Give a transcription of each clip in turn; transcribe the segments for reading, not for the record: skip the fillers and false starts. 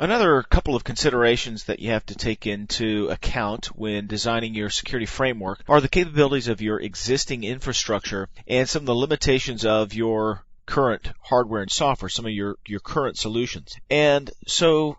Another couple of considerations that you have to take into account when designing your security framework are the capabilities of your existing infrastructure and some of the limitations of your current hardware and software, some of your current solutions. And so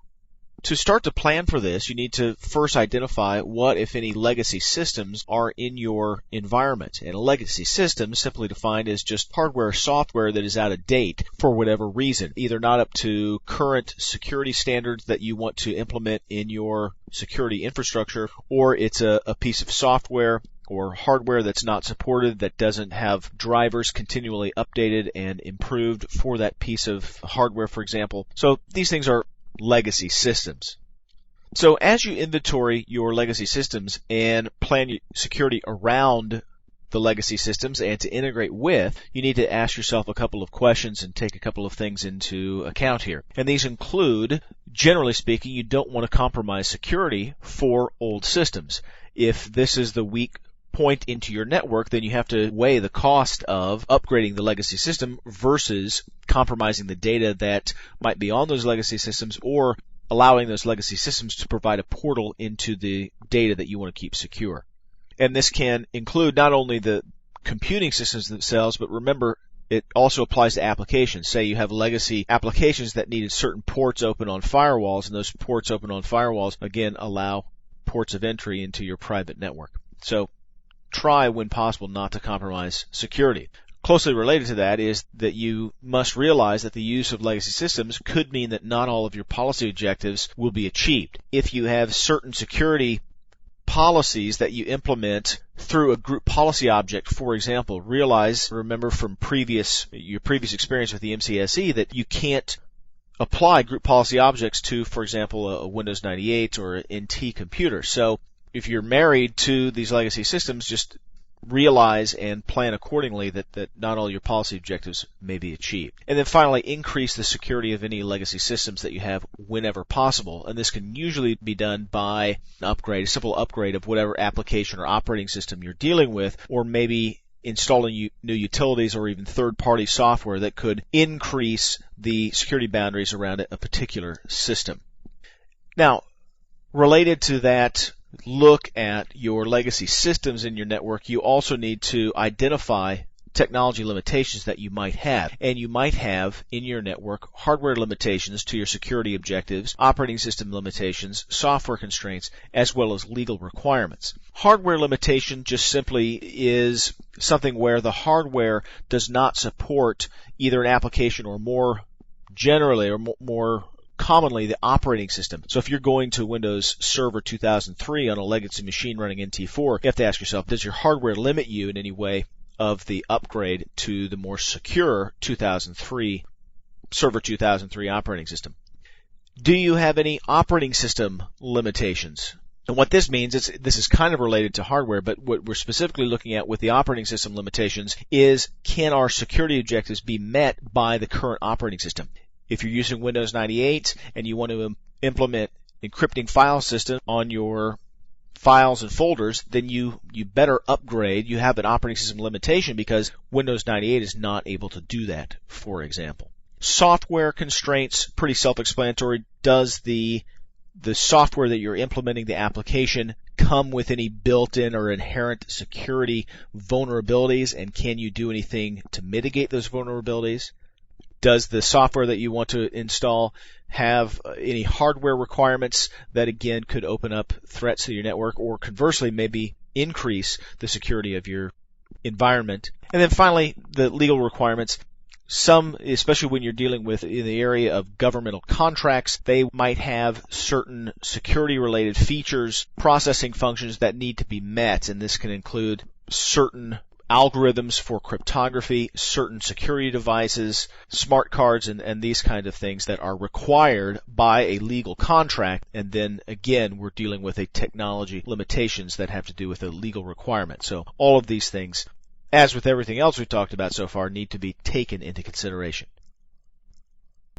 to start to plan for this, you need to first identify what, if any, legacy systems are in your environment. And a legacy system, simply defined as just hardware or software that is out of date for whatever reason, either not up to current security standards that you want to implement in your security infrastructure, or it's a piece of software or hardware that's not supported, that doesn't have drivers continually updated and improved for that piece of hardware, for example. So these things are legacy systems. So as you inventory your legacy systems and plan security around the legacy systems and to integrate with, you need to ask yourself a couple of questions and take a couple of things into account here. And these include, generally speaking, you don't want to compromise security for old systems. If this is the weak point into your network, then you have to weigh the cost of upgrading the legacy system versus compromising the data that might be on those legacy systems, or allowing those legacy systems to provide a portal into the data that you want to keep secure. And this can include not only the computing systems themselves, but remember, it also applies to applications. Say you have legacy applications that needed certain ports open on firewalls, and those ports open on firewalls, again, allow ports of entry into your private network. So try, when possible, not to compromise security. Closely related to that is that you must realize that the use of legacy systems could mean that not all of your policy objectives will be achieved. If you have certain security policies that you implement through a group policy object, for example, remember from your previous experience with the MCSE, that you can't apply group policy objects to, for example, a Windows 98 or an NT computer. So if you're married to these legacy systems, just realize and plan accordingly that not all your policy objectives may be achieved. And then finally, increase the security of any legacy systems that you have whenever possible. And this can usually be done by a simple upgrade of whatever application or operating system you're dealing with, or maybe installing new utilities or even third-party software that could increase the security boundaries around a particular system. Now, related to that look at your legacy systems in your network, you also need to identify technology limitations that you might have. And you might have in your network hardware limitations to your security objectives, operating system limitations, software constraints, as well as legal requirements. Hardware limitation just simply is something where the hardware does not support either an application or more generally or more commonly the operating system. So if you're going to Windows Server 2003 on a legacy machine running NT4, you have to ask yourself, does your hardware limit you in any way of the upgrade to the more secure Server 2003 operating system? Do you have any operating system limitations? And what this means is, this is kind of related to hardware, but what we're specifically looking at with the operating system limitations is, can our security objectives be met by the current operating system? If you're using Windows 98 and you want to implement encrypting file system on your files and folders, then you better upgrade. You have an operating system limitation because Windows 98 is not able to do that, for example. Software constraints, pretty self-explanatory. Does the software that you're implementing, the application, come with any built-in or inherent security vulnerabilities, and can you do anything to mitigate those vulnerabilities? Does the software that you want to install have any hardware requirements that, again, could open up threats to your network, or conversely maybe increase the security of your environment? And then finally, the legal requirements. Some, especially when you're dealing with in the area of governmental contracts, they might have certain security-related features, processing functions that need to be met, and this can include certain algorithms for cryptography, certain security devices, smart cards, and these kind of things that are required by a legal contract. And then again, we're dealing with a technology limitations that have to do with a legal requirement. So all of these things, as with everything else we've talked about so far, need to be taken into consideration.